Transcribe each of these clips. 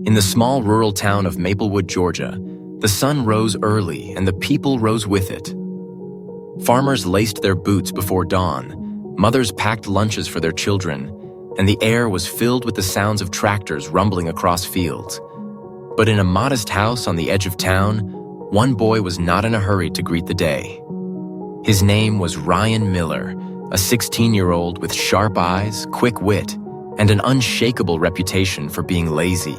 In the small rural town of Maplewood, Georgia, the sun rose early and the people rose with it. Farmers laced their boots before dawn, mothers packed lunches for their children, and the air was filled with the sounds of tractors rumbling across fields. But in a modest house on the edge of town, one boy was not in a hurry to greet the day. His name was Ryan Miller, a 16-year-old with sharp eyes, quick wit, and an unshakable reputation for being lazy.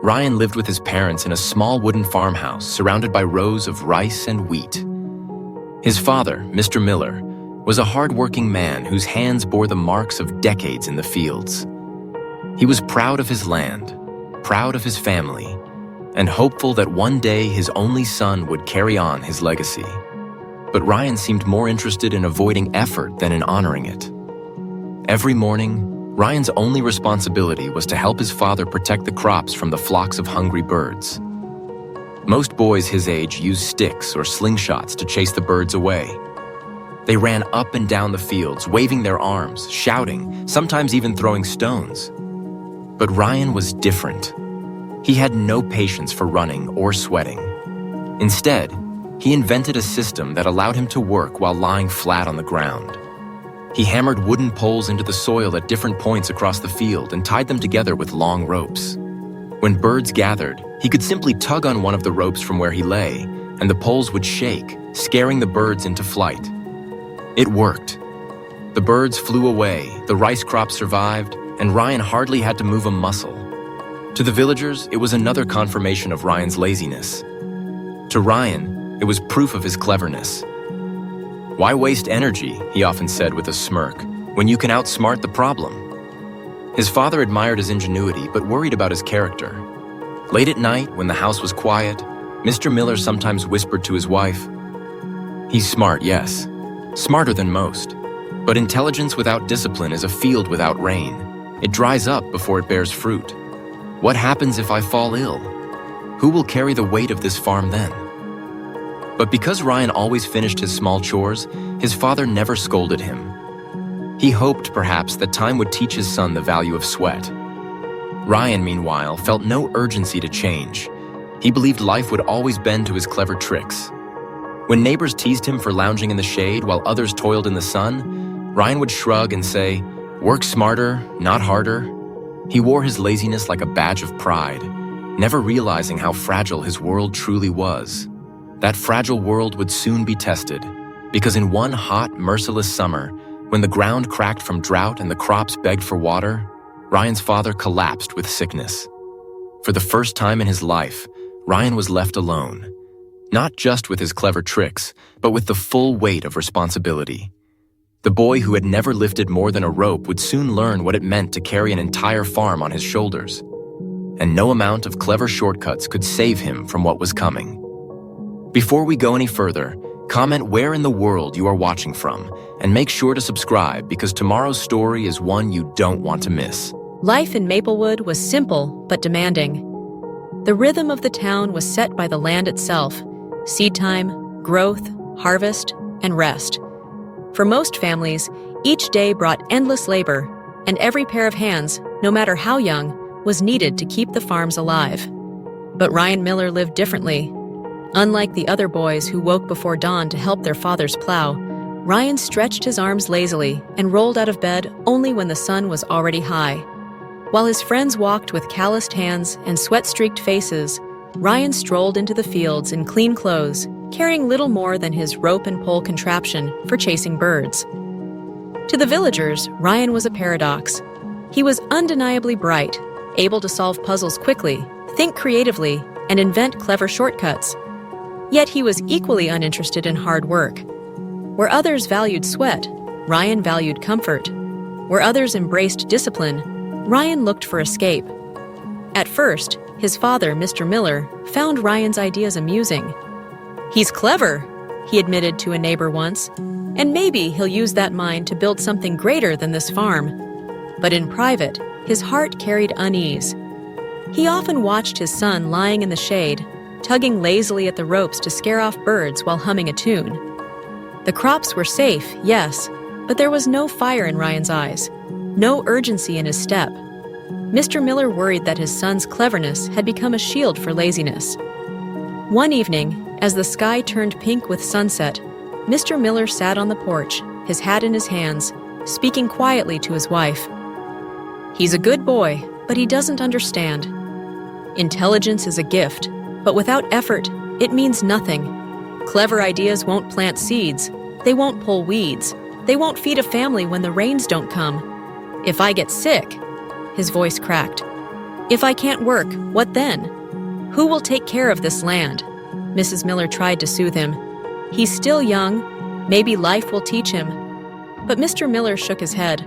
Ryan lived with his parents in a small wooden farmhouse surrounded by rows of rice and wheat. His father, Mr. Miller, was a hard-working man whose hands bore the marks of decades in the fields. He was proud of his land, proud of his family, and hopeful that one day his only son would carry on his legacy. But Ryan seemed more interested in avoiding effort than in honoring it. Every morning, Ryan's only responsibility was to help his father protect the crops from the flocks of hungry birds. Most boys his age used sticks or slingshots to chase the birds away. They ran up and down the fields, waving their arms, shouting, sometimes even throwing stones. But Ryan was different. He had no patience for running or sweating. Instead, he invented a system that allowed him to work while lying flat on the ground. He hammered wooden poles into the soil at different points across the field and tied them together with long ropes. When birds gathered, he could simply tug on one of the ropes from where he lay, and the poles would shake, scaring the birds into flight. It worked. The birds flew away, the rice crop survived, and Ryan hardly had to move a muscle. To the villagers, it was another confirmation of Ryan's laziness. To Ryan, it was proof of his cleverness. "Why waste energy," he often said with a smirk, "when you can outsmart the problem?" His father admired his ingenuity but worried about his character. Late at night, when the house was quiet, Mr. Miller sometimes whispered to his wife, "He's smart, yes. Smarter than most. But intelligence without discipline is a field without rain. It dries up before it bears fruit. What happens if I fall ill? Who will carry the weight of this farm then?" But because Ryan always finished his small chores, his father never scolded him. He hoped, perhaps, that time would teach his son the value of sweat. Ryan, meanwhile, felt no urgency to change. He believed life would always bend to his clever tricks. When neighbors teased him for lounging in the shade while others toiled in the sun, Ryan would shrug and say, "Work smarter, not harder." He wore his laziness like a badge of pride, never realizing how fragile his world truly was. That fragile world would soon be tested, because in one hot, merciless summer, when the ground cracked from drought and the crops begged for water, Ryan's father collapsed with sickness. For the first time in his life, Ryan was left alone, not just with his clever tricks, but with the full weight of responsibility. The boy who had never lifted more than a rope would soon learn what it meant to carry an entire farm on his shoulders. And no amount of clever shortcuts could save him from what was coming. Before we go any further, comment where in the world you are watching from, and make sure to subscribe because tomorrow's story is one you don't want to miss. Life in Maplewood was simple but demanding. The rhythm of the town was set by the land itself: seed time, growth, harvest, and rest. For most families, each day brought endless labor, and every pair of hands, no matter how young, was needed to keep the farms alive. But Ryan Miller lived differently. Unlike the other boys who woke before dawn to help their fathers plow, Ryan stretched his arms lazily and rolled out of bed only when the sun was already high. While his friends walked with calloused hands and sweat-streaked faces, Ryan strolled into the fields in clean clothes, carrying little more than his rope and pole contraption for chasing birds. To the villagers, Ryan was a paradox. He was undeniably bright, able to solve puzzles quickly, think creatively, and invent clever shortcuts. Yet he was equally uninterested in hard work. Where others valued sweat, Ryan valued comfort. Where others embraced discipline, Ryan looked for escape. At first, his father, Mr. Miller, found Ryan's ideas amusing. "He's clever," he admitted to a neighbor once, "and maybe he'll use that mind to build something greater than this farm." But in private, his heart carried unease. He often watched his son lying in the shade, tugging lazily at the ropes to scare off birds while humming a tune. The crops were safe, yes, but there was no fire in Ryan's eyes, no urgency in his step. Mr. Miller worried that his son's cleverness had become a shield for laziness. One evening, as the sky turned pink with sunset, Mr. Miller sat on the porch, his hat in his hands, speaking quietly to his wife. "He's a good boy, but he doesn't understand. Intelligence is a gift, but without effort, it means nothing. Clever ideas won't plant seeds. They won't pull weeds. They won't feed a family when the rains don't come. If I get sick," his voice cracked. "If I can't work, what then? Who will take care of this land?" Mrs. Miller tried to soothe him. "He's still young. Maybe life will teach him." But Mr. Miller shook his head.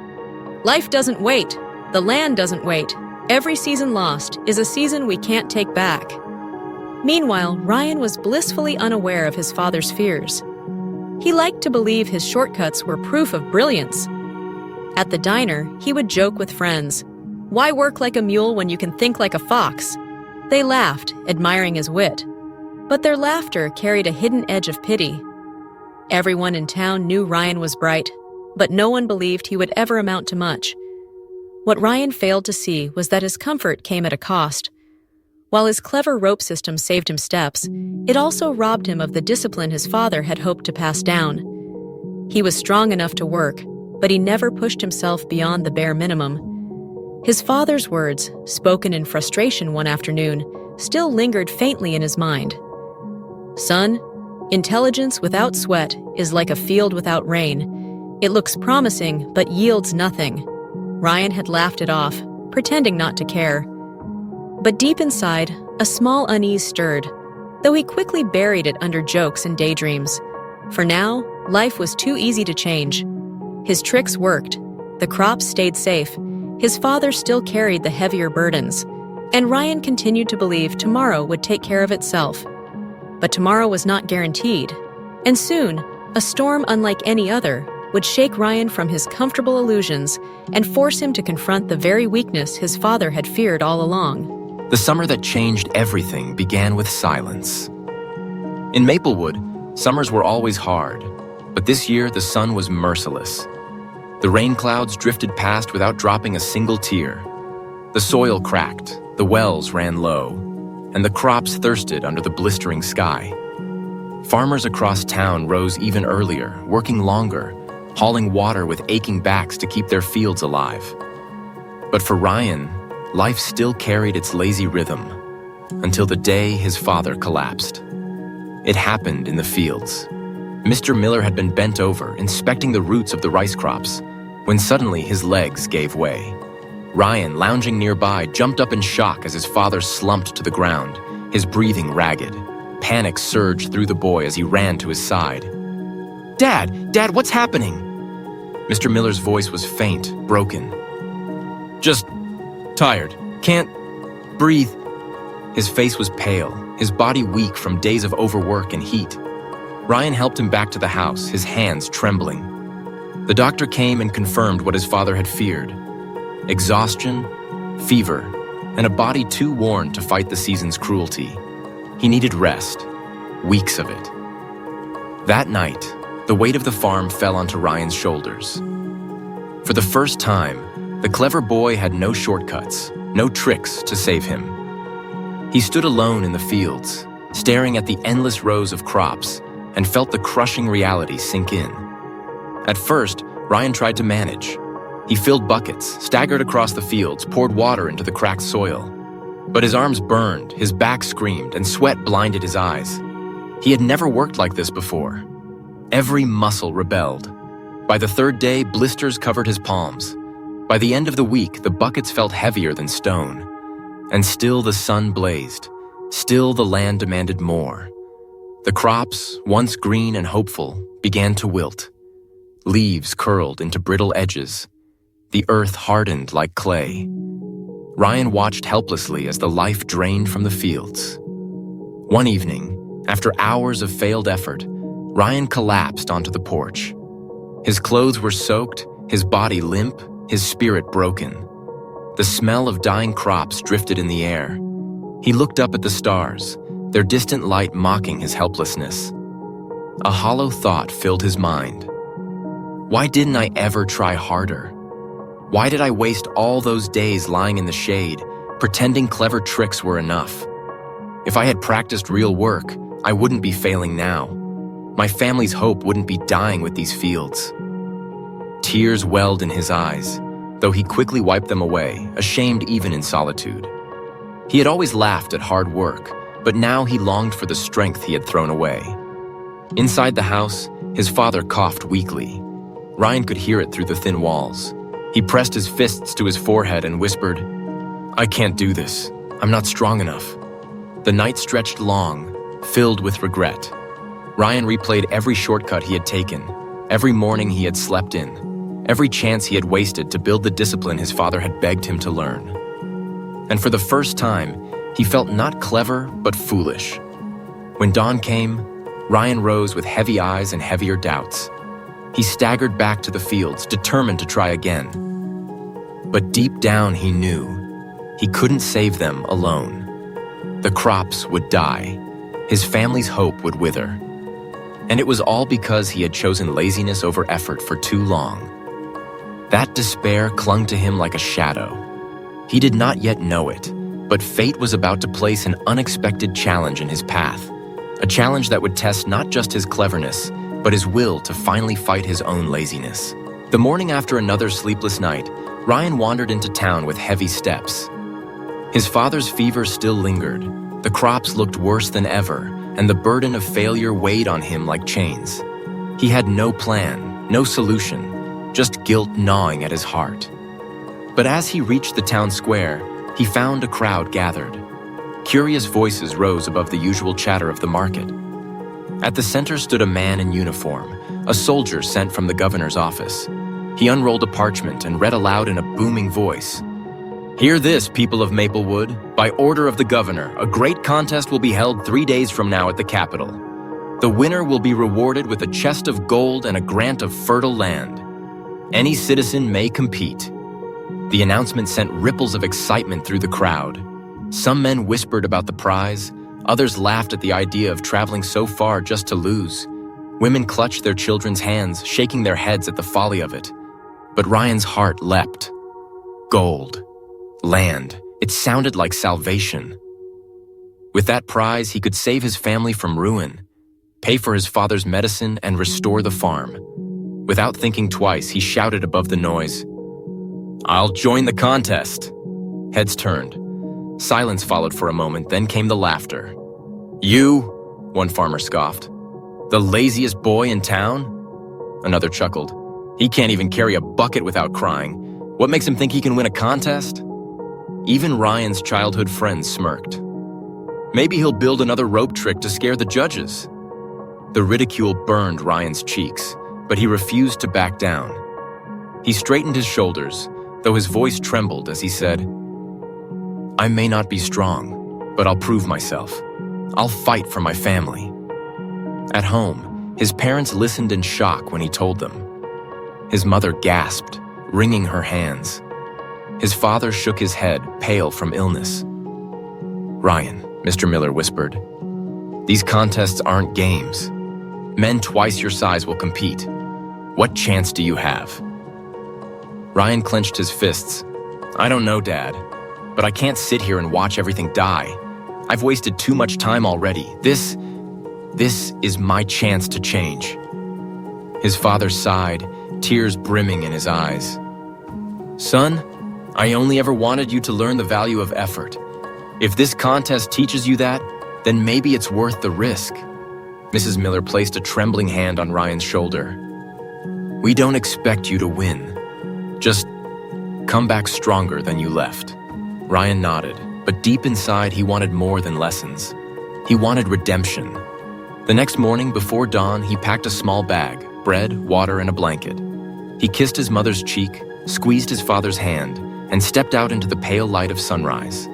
"Life doesn't wait. The land doesn't wait. Every season lost is a season we can't take back." Meanwhile, Ryan was blissfully unaware of his father's fears. He liked to believe his shortcuts were proof of brilliance. At the diner, he would joke with friends. "Why work like a mule when you can think like a fox?" They laughed, admiring his wit. But their laughter carried a hidden edge of pity. Everyone in town knew Ryan was bright, but no one believed he would ever amount to much. What Ryan failed to see was that his comfort came at a cost. While his clever rope system saved him steps, it also robbed him of the discipline his father had hoped to pass down. He was strong enough to work, but he never pushed himself beyond the bare minimum. His father's words, spoken in frustration one afternoon, still lingered faintly in his mind. "Son, intelligence without sweat is like a field without rain. It looks promising, but yields nothing." Ryan had laughed it off, pretending not to care. But deep inside, a small unease stirred, though he quickly buried it under jokes and daydreams. For now, life was too easy to change. His tricks worked. The crops stayed safe. His father still carried the heavier burdens. And Ryan continued to believe tomorrow would take care of itself. But tomorrow was not guaranteed. And soon, a storm unlike any other would shake Ryan from his comfortable illusions and force him to confront the very weakness his father had feared all along. The summer that changed everything began with silence. In Maplewood, summers were always hard, but this year the sun was merciless. The rain clouds drifted past without dropping a single tear. The soil cracked, the wells ran low, and the crops thirsted under the blistering sky. Farmers across town rose even earlier, working longer, hauling water with aching backs to keep their fields alive. But for Ryan, life still carried its lazy rhythm, until the day his father collapsed. It happened in the fields. Mr. Miller had been bent over, inspecting the roots of the rice crops, when suddenly his legs gave way. Ryan, lounging nearby, jumped up in shock as his father slumped to the ground, his breathing ragged. Panic surged through the boy as he ran to his side. Dad, what's happening?" Mr. Miller's voice was faint, broken. "Just tired. Can't breathe." His face was pale, his body weak from days of overwork and heat. Ryan helped him back to the house, his hands trembling. The doctor came and confirmed what his father had feared: exhaustion, fever, and a body too worn to fight the season's cruelty. He needed rest, weeks of it. That night, the weight of the farm fell onto Ryan's shoulders. For the first time, the clever boy had no shortcuts, no tricks to save him. He stood alone in the fields, staring at the endless rows of crops, and felt the crushing reality sink in. At first, Ryan tried to manage. He filled buckets, staggered across the fields, poured water into the cracked soil. But his arms burned, his back screamed, and sweat blinded his eyes. He had never worked like this before. Every muscle rebelled. By the third day, blisters covered his palms. By the end of the week, the buckets felt heavier than stone. And still the sun blazed. Still the land demanded more. The crops, once green and hopeful, began to wilt. Leaves curled into brittle edges. The earth hardened like clay. Ryan watched helplessly as the life drained from the fields. One evening, after hours of failed effort, Ryan collapsed onto the porch. His clothes were soaked, his body limp, his spirit broken. The smell of dying crops drifted in the air. He looked up at the stars, their distant light mocking his helplessness. A hollow thought filled his mind. Why didn't I ever try harder? Why did I waste all those days lying in the shade, pretending clever tricks were enough? If I had practiced real work, I wouldn't be failing now. My family's hope wouldn't be dying with these fields. Tears welled in his eyes, though he quickly wiped them away, ashamed even in solitude. He had always laughed at hard work, but now he longed for the strength he had thrown away. Inside the house, his father coughed weakly. Ryan could hear it through the thin walls. He pressed his fists to his forehead and whispered, "I can't do this. I'm not strong enough." The night stretched long, filled with regret. Ryan replayed every shortcut he had taken, every morning he had slept in, every chance he had wasted to build the discipline his father had begged him to learn. And for the first time, he felt not clever, but foolish. When dawn came, Ryan rose with heavy eyes and heavier doubts. He staggered back to the fields, determined to try again. But deep down he knew he couldn't save them alone. The crops would die. His family's hope would wither. And it was all because he had chosen laziness over effort for too long. That despair clung to him like a shadow. He did not yet know it, but fate was about to place an unexpected challenge in his path. A challenge that would test not just his cleverness, but his will to finally fight his own laziness. The morning after another sleepless night, Ryan wandered into town with heavy steps. His father's fever still lingered. The crops looked worse than ever, and the burden of failure weighed on him like chains. He had no plan, no solution, just guilt gnawing at his heart. But as he reached the town square, he found a crowd gathered. Curious voices rose above the usual chatter of the market. At the center stood a man in uniform, a soldier sent from the governor's office. He unrolled a parchment and read aloud in a booming voice. "Hear this, people of Maplewood. By order of the governor, a great contest will be held 3 days from now at the Capitol. The winner will be rewarded with a chest of gold and a grant of fertile land. Any citizen may compete." The announcement sent ripples of excitement through the crowd. Some men whispered about the prize, others laughed at the idea of traveling so far just to lose. Women clutched their children's hands, shaking their heads at the folly of it. But Ryan's heart leapt. Gold. Land. It sounded like salvation. With that prize, he could save his family from ruin, pay for his father's medicine, and restore the farm. Without thinking twice, he shouted above the noise, "I'll join the contest." Heads turned. Silence followed for a moment, then came the laughter. "You?" one farmer scoffed. "The laziest boy in town?" Another chuckled. "He can't even carry a bucket without crying. What makes him think he can win a contest?" Even Ryan's childhood friends smirked. "Maybe he'll build another rope trick to scare the judges." The ridicule burned Ryan's cheeks, but he refused to back down. He straightened his shoulders, though his voice trembled as he said, "I may not be strong, but I'll prove myself. I'll fight for my family." At home, his parents listened in shock when he told them. His mother gasped, wringing her hands. His father shook his head, pale from illness. "Ryan," Mr. Miller whispered, "these contests aren't games. Men twice your size will compete. What chance do you have?" Ryan clenched his fists. "I don't know, Dad, but I can't sit here and watch everything die. I've wasted too much time already. This is my chance to change." His father sighed, tears brimming in his eyes. "Son, I only ever wanted you to learn the value of effort. If this contest teaches you that, then maybe it's worth the risk." Mrs. Miller placed a trembling hand on Ryan's shoulder. "We don't expect you to win. Just come back stronger than you left." Ryan nodded, but deep inside he wanted more than lessons. He wanted redemption. The next morning before dawn, he packed a small bag, bread, water, and a blanket. He kissed his mother's cheek, squeezed his father's hand, and stepped out into the pale light of sunrise.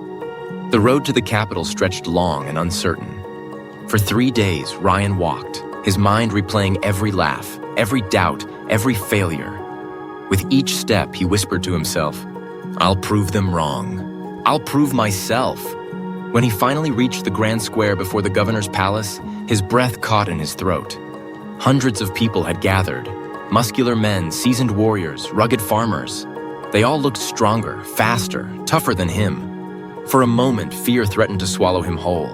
The road to the Capitol stretched long and uncertain. For 3 days, Ryan walked, his mind replaying every laugh, every doubt, every failure. With each step, he whispered to himself, "I'll prove them wrong. I'll prove myself." When he finally reached the grand square before the governor's palace, his breath caught in his throat. Hundreds of people had gathered, muscular men, seasoned warriors, rugged farmers. They all looked stronger, faster, tougher than him. For a moment, fear threatened to swallow him whole.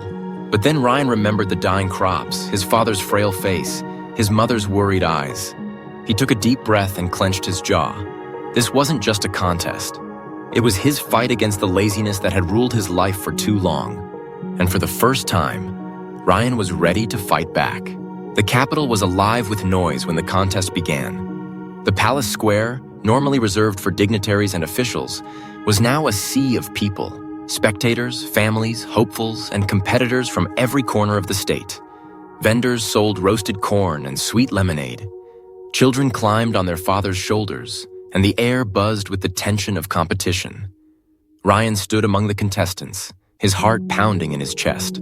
But then Ryan remembered the dying crops, his father's frail face, his mother's worried eyes. He took a deep breath and clenched his jaw. This wasn't just a contest. It was his fight against the laziness that had ruled his life for too long. And for the first time, Ryan was ready to fight back. The capital was alive with noise when the contest began. The palace square, normally reserved for dignitaries and officials, was now a sea of people. Spectators, families, hopefuls, and competitors from every corner of the state. Vendors sold roasted corn and sweet lemonade. Children climbed on their father's shoulders, and the air buzzed with the tension of competition. Ryan stood among the contestants, his heart pounding in his chest.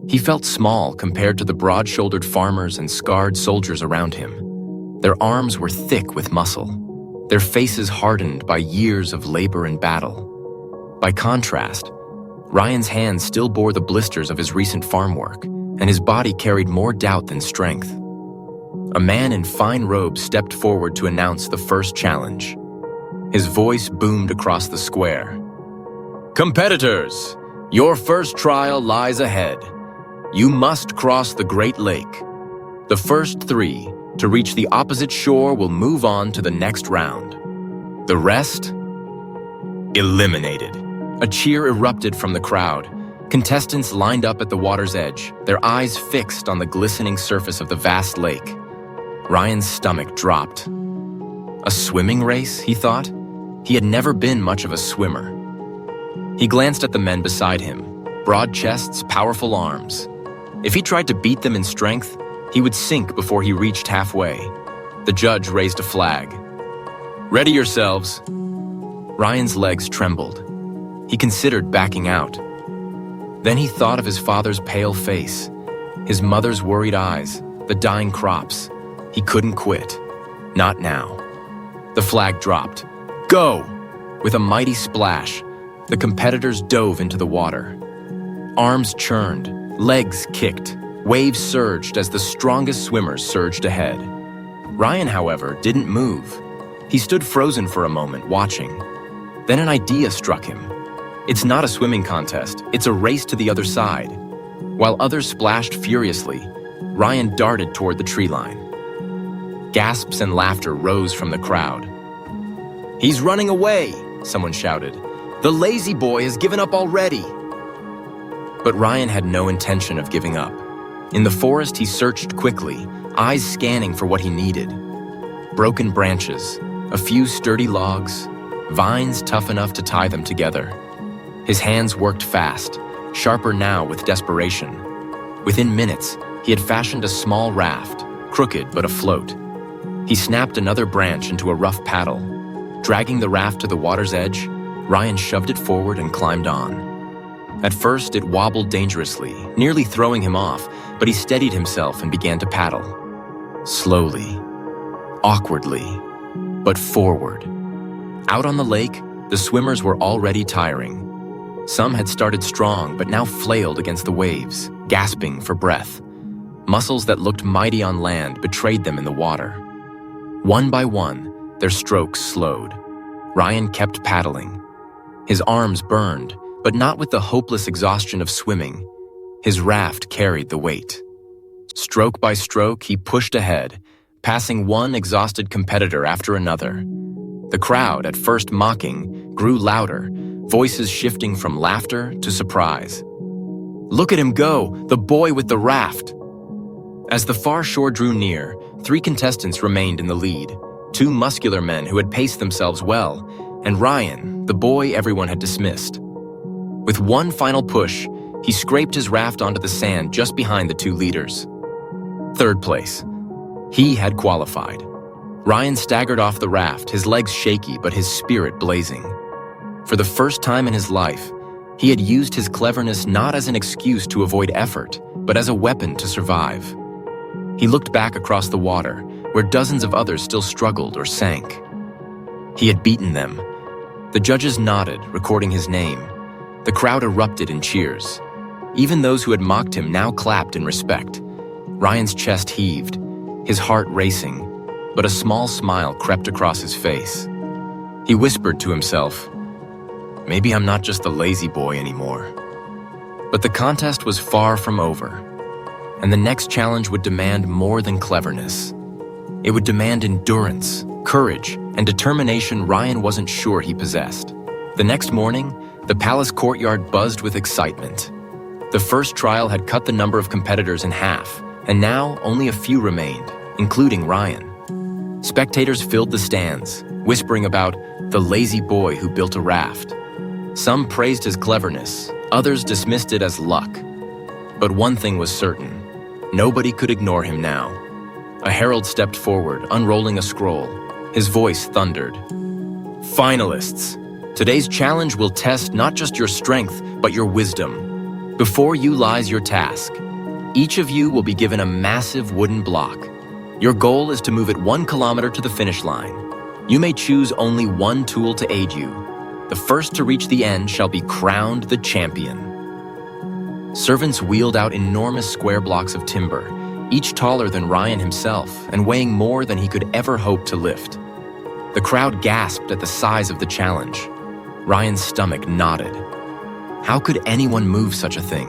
He felt small compared to the broad-shouldered farmers and scarred soldiers around him. Their arms were thick with muscle, their faces hardened by years of labor and battle. By contrast, Ryan's hands still bore the blisters of his recent farm work, and his body carried more doubt than strength. A man in fine robes stepped forward to announce the first challenge. His voice boomed across the square. "Competitors, your first trial lies ahead. You must cross the Great Lake. The first 3 to reach the opposite shore will move on to the next round. The rest, eliminated." A cheer erupted from the crowd. Contestants lined up at the water's edge, their eyes fixed on the glistening surface of the vast lake. Ryan's stomach dropped. A swimming race, he thought? He had never been much of a swimmer. He glanced at the men beside him, broad chests, powerful arms. If he tried to beat them in strength, he would sink before he reached halfway. The judge raised a flag. "Ready yourselves." Ryan's legs trembled. He considered backing out. Then he thought of his father's pale face, his mother's worried eyes, the dying crops. He couldn't quit. Not now. The flag dropped. "Go!" With a mighty splash, the competitors dove into the water. Arms churned, legs kicked, waves surged as the strongest swimmers surged ahead. Ryan, however, didn't move. He stood frozen for a moment, watching. Then an idea struck him. It's not a swimming contest, it's a race to the other side. While others splashed furiously, Ryan darted toward the tree line. Gasps and laughter rose from the crowd. "He's running away," someone shouted. "The lazy boy has given up already." But Ryan had no intention of giving up. In the forest, he searched quickly, eyes scanning for what he needed. Broken branches, a few sturdy logs, vines tough enough to tie them together. His hands worked fast, sharper now with desperation. Within minutes, he had fashioned a small raft, crooked but afloat. He snapped another branch into a rough paddle. Dragging the raft to the water's edge, Ryan shoved it forward and climbed on. At first, it wobbled dangerously, nearly throwing him off, but he steadied himself and began to paddle. Slowly, awkwardly, but forward. Out on the lake, the swimmers were already tiring. Some had started strong, but now flailed against the waves, gasping for breath. Muscles that looked mighty on land betrayed them in the water. One by one, their strokes slowed. Ryan kept paddling. His arms burned, but not with the hopeless exhaustion of swimming. His raft carried the weight. Stroke by stroke, he pushed ahead, passing one exhausted competitor after another. The crowd, at first mocking, grew louder, voices shifting from laughter to surprise. "Look at him go, the boy with the raft!" As the far shore drew near, 3 contestants remained in the lead, 2 muscular men who had paced themselves well, and Ryan, the boy everyone had dismissed. With one final push, he scraped his raft onto the sand just behind the 2 leaders. 3rd place. He had qualified. Ryan staggered off the raft, his legs shaky but his spirit blazing. For the first time in his life, he had used his cleverness not as an excuse to avoid effort, but as a weapon to survive. He looked back across the water, where dozens of others still struggled or sank. He had beaten them. The judges nodded, recording his name. The crowd erupted in cheers. Even those who had mocked him now clapped in respect. Ryan's chest heaved, his heart racing, but a small smile crept across his face. He whispered to himself, "Maybe I'm not just the lazy boy anymore." But the contest was far from over, and the next challenge would demand more than cleverness. It would demand endurance, courage, and determination Ryan wasn't sure he possessed. The next morning, the palace courtyard buzzed with excitement. The first trial had cut the number of competitors in half, and now only a few remained, including Ryan. Spectators filled the stands, whispering about the lazy boy who built a raft. Some praised his cleverness, others dismissed it as luck. But one thing was certain: nobody could ignore him now. A herald stepped forward, unrolling a scroll. His voice thundered. "Finalists! Today's challenge will test not just your strength, but your wisdom. Before you lies your task. Each of you will be given a massive wooden block. Your goal is to move it 1 kilometer to the finish line. You may choose only one tool to aid you. The first to reach the end shall be crowned the champion." Servants wheeled out enormous square blocks of timber, each taller than Ryan himself and weighing more than he could ever hope to lift. The crowd gasped at the size of the challenge. Ryan's stomach knotted. How could anyone move such a thing?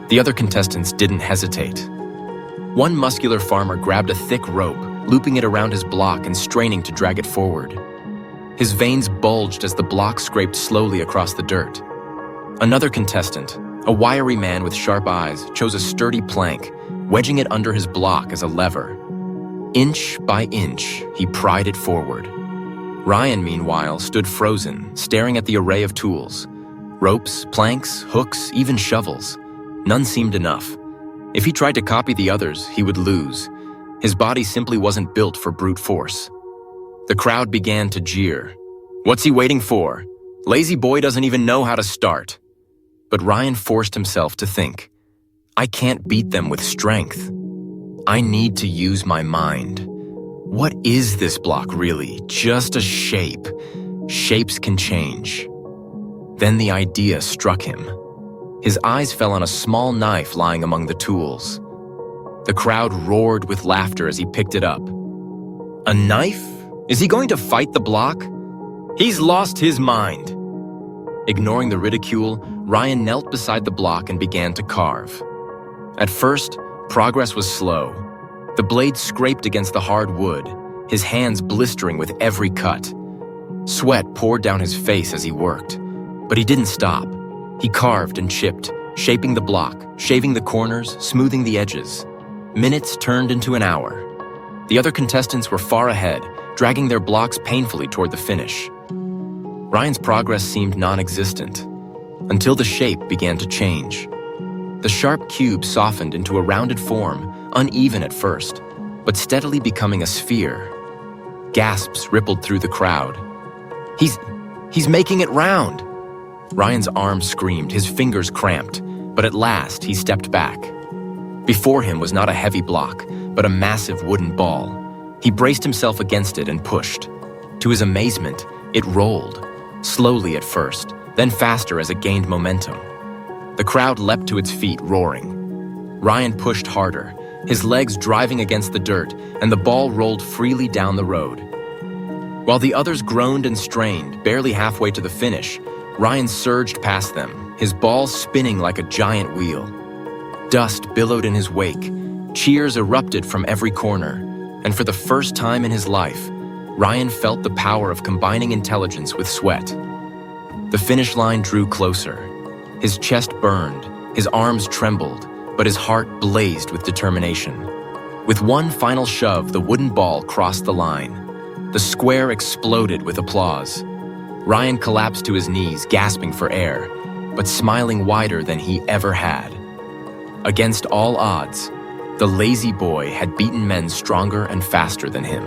The other contestants didn't hesitate. One muscular farmer grabbed a thick rope, looping it around his block and straining to drag it forward. His veins bulged as the block scraped slowly across the dirt. Another contestant, a wiry man with sharp eyes, chose a sturdy plank, wedging it under his block as a lever. Inch by inch, he pried it forward. Ryan, meanwhile, stood frozen, staring at the array of tools. Ropes, planks, hooks, even shovels. None seemed enough. If he tried to copy the others, he would lose. His body simply wasn't built for brute force. The crowd began to jeer. "What's he waiting for? Lazy boy doesn't even know how to start." But Ryan forced himself to think, "I can't beat them with strength. I need to use my mind. What is this block really? Just a shape. Shapes can change." Then the idea struck him. His eyes fell on a small knife lying among the tools. The crowd roared with laughter as he picked it up. "A knife? Is he going to fight the block? He's lost his mind." Ignoring the ridicule, Ryan knelt beside the block and began to carve. At first, progress was slow. The blade scraped against the hard wood, his hands blistering with every cut. Sweat poured down his face as he worked, but he didn't stop. He carved and chipped, shaping the block, shaving the corners, smoothing the edges. Minutes turned into an hour. The other contestants were far ahead, dragging their blocks painfully toward the finish. Ryan's progress seemed non-existent, until the shape began to change. The sharp cube softened into a rounded form, uneven at first, but steadily becoming a sphere. Gasps rippled through the crowd. He's making it round!" Ryan's arms screamed, his fingers cramped, but at last he stepped back. Before him was not a heavy block, but a massive wooden ball. He braced himself against it and pushed. To his amazement, it rolled, slowly at first, then faster as it gained momentum. The crowd leapt to its feet, roaring. Ryan pushed harder, his legs driving against the dirt, and the ball rolled freely down the road. While the others groaned and strained, barely halfway to the finish, Ryan surged past them, his ball spinning like a giant wheel. Dust billowed in his wake, cheers erupted from every corner, and for the first time in his life, Ryan felt the power of combining intelligence with sweat. The finish line drew closer. His chest burned, his arms trembled, but his heart blazed with determination. With one final shove, the wooden ball crossed the line. The square exploded with applause. Ryan collapsed to his knees, gasping for air, but smiling wider than he ever had. Against all odds, the lazy boy had beaten men stronger and faster than him.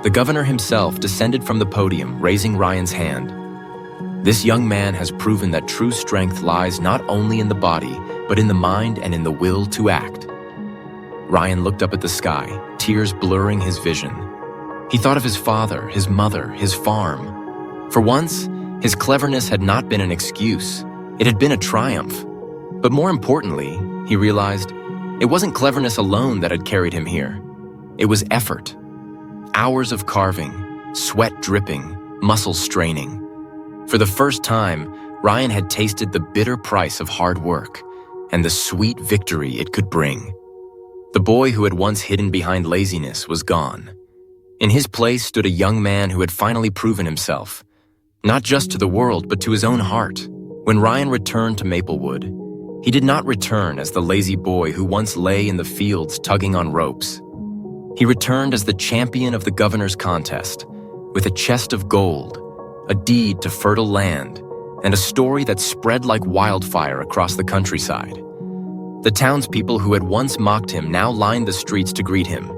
The governor himself descended from the podium, raising Ryan's hand. This young man has proven that true strength lies not only in the body, but in the mind and in the will to act. Ryan looked up at the sky, tears blurring his vision. He thought of his father, his mother, his farm. For once, his cleverness had not been an excuse. It had been a triumph. But more importantly, he realized, it wasn't cleverness alone that had carried him here. It was effort. Hours of carving, sweat dripping, muscles straining. For the first time, Ryan had tasted the bitter price of hard work and the sweet victory it could bring. The boy who had once hidden behind laziness was gone. In his place stood a young man who had finally proven himself, not just to the world, but to his own heart. When Ryan returned to Maplewood, he did not return as the lazy boy who once lay in the fields tugging on ropes. He returned as the champion of the governor's contest, with a chest of gold, a deed to fertile land, and a story that spread like wildfire across the countryside. The townspeople who had once mocked him now lined the streets to greet him.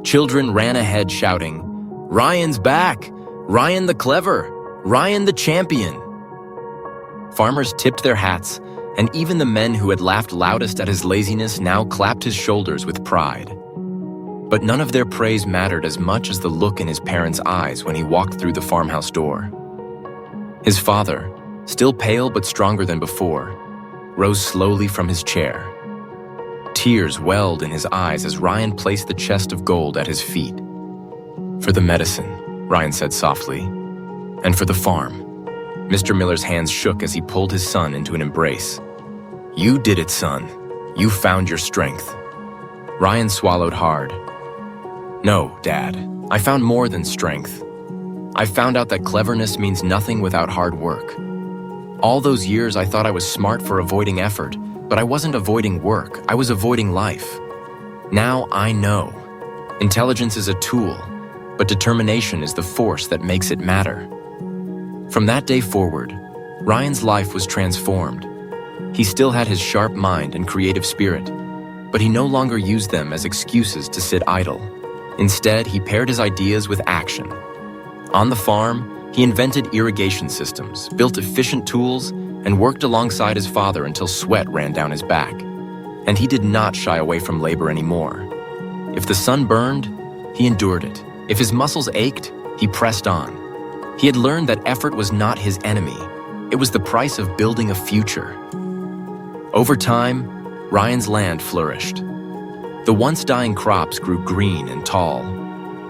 Children ran ahead shouting, "Ryan's back! Ryan the clever! Ryan the champion!" Farmers tipped their hats, and even the men who had laughed loudest at his laziness now clapped his shoulders with pride. But none of their praise mattered as much as the look in his parents' eyes when he walked through the farmhouse door. His father, still pale but stronger than before, rose slowly from his chair. Tears welled in his eyes as Ryan placed the chest of gold at his feet. "For the medicine," Ryan said softly, "and for the farm." Mr. Miller's hands shook as he pulled his son into an embrace. "You did it, son. You found your strength." Ryan swallowed hard. "No, Dad, I found more than strength. I found out that cleverness means nothing without hard work. All those years I thought I was smart for avoiding effort, but I wasn't avoiding work, I was avoiding life. Now I know. Intelligence is a tool, but determination is the force that makes it matter." From that day forward, Ryan's life was transformed. He still had his sharp mind and creative spirit, but he no longer used them as excuses to sit idle. Instead, he paired his ideas with action. On the farm, he invented irrigation systems, built efficient tools, and worked alongside his father until sweat ran down his back. And he did not shy away from labor anymore. If the sun burned, he endured it. If his muscles ached, he pressed on. He had learned that effort was not his enemy. It was the price of building a future. Over time, Ryan's land flourished. The once dying crops grew green and tall.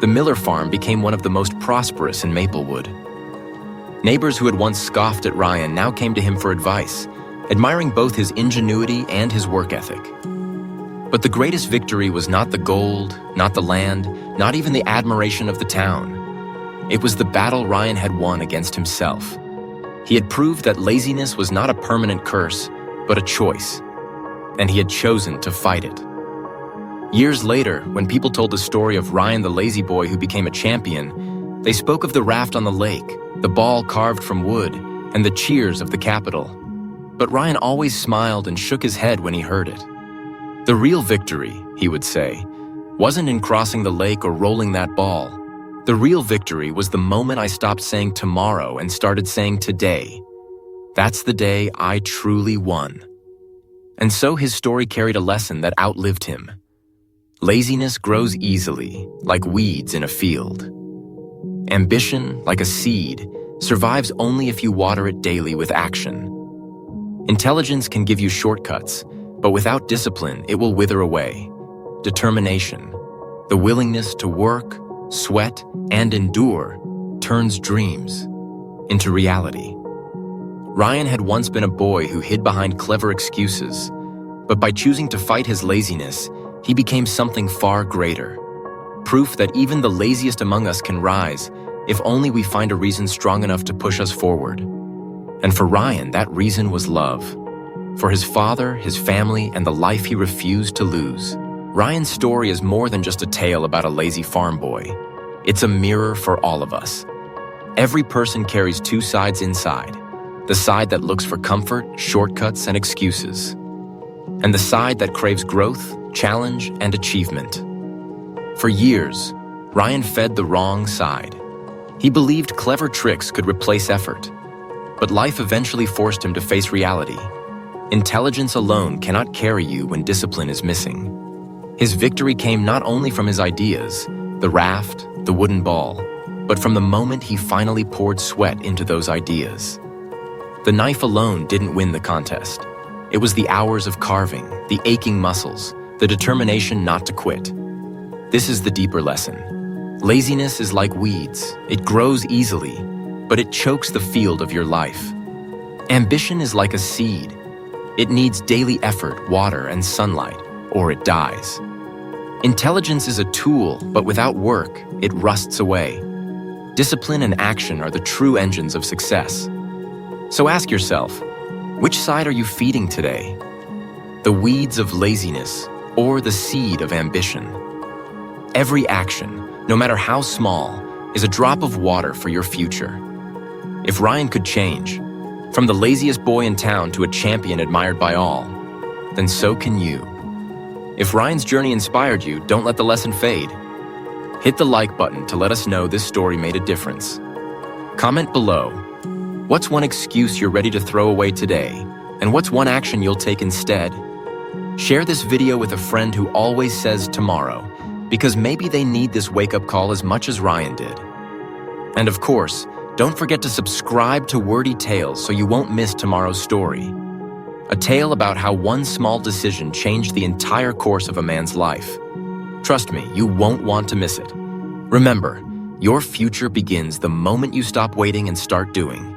The Miller farm became one of the most prosperous in Maplewood. Neighbors who had once scoffed at Ryan now came to him for advice, admiring both his ingenuity and his work ethic. But the greatest victory was not the gold, not the land, not even the admiration of the town. It was the battle Ryan had won against himself. He had proved that laziness was not a permanent curse, but a choice, and he had chosen to fight it. Years later, when people told the story of Ryan the lazy boy who became a champion, they spoke of the raft on the lake, the ball carved from wood, and the cheers of the Capitol. But Ryan always smiled and shook his head when he heard it. "The real victory," he would say, "wasn't in crossing the lake or rolling that ball. The real victory was the moment I stopped saying tomorrow and started saying today. That's the day I truly won." And so his story carried a lesson that outlived him. Laziness grows easily, like weeds in a field. Ambition, like a seed, survives only if you water it daily with action. Intelligence can give you shortcuts, but without discipline, it will wither away. Determination, the willingness to work, sweat, and endure, turns dreams into reality. Ryan had once been a boy who hid behind clever excuses, but by choosing to fight his laziness, he became something far greater. Proof that even the laziest among us can rise if only we find a reason strong enough to push us forward. And for Ryan, that reason was love. For his father, his family, and the life he refused to lose. Ryan's story is more than just a tale about a lazy farm boy. It's a mirror for all of us. Every person carries two sides inside. The side that looks for comfort, shortcuts, and excuses. And the side that craves growth, challenge, and achievement. For years, Ryan fed the wrong side. He believed clever tricks could replace effort. But life eventually forced him to face reality. Intelligence alone cannot carry you when discipline is missing. His victory came not only from his ideas, the raft, the wooden ball, but from the moment he finally poured sweat into those ideas. The knife alone didn't win the contest. It was the hours of carving, the aching muscles, the determination not to quit. This is the deeper lesson. Laziness is like weeds. It grows easily, but it chokes the field of your life. Ambition is like a seed. It needs daily effort, water, and sunlight, or it dies. Intelligence is a tool, but without work, it rusts away. Discipline and action are the true engines of success. So ask yourself, which side are you feeding today? The weeds of laziness or the seed of ambition? Every action, no matter how small, is a drop of water for your future. If Ryan could change, from the laziest boy in town to a champion admired by all, then so can you. If Ryan's journey inspired you, don't let the lesson fade. Hit the like button to let us know this story made a difference. Comment below, what's one excuse you're ready to throw away today, and what's one action you'll take instead? Share this video with a friend who always says tomorrow, because maybe they need this wake-up call as much as Ryan did. And of course, don't forget to subscribe to Wordy Tales so you won't miss tomorrow's story. A tale about how one small decision changed the entire course of a man's life. Trust me, you won't want to miss it. Remember, your future begins the moment you stop waiting and start doing.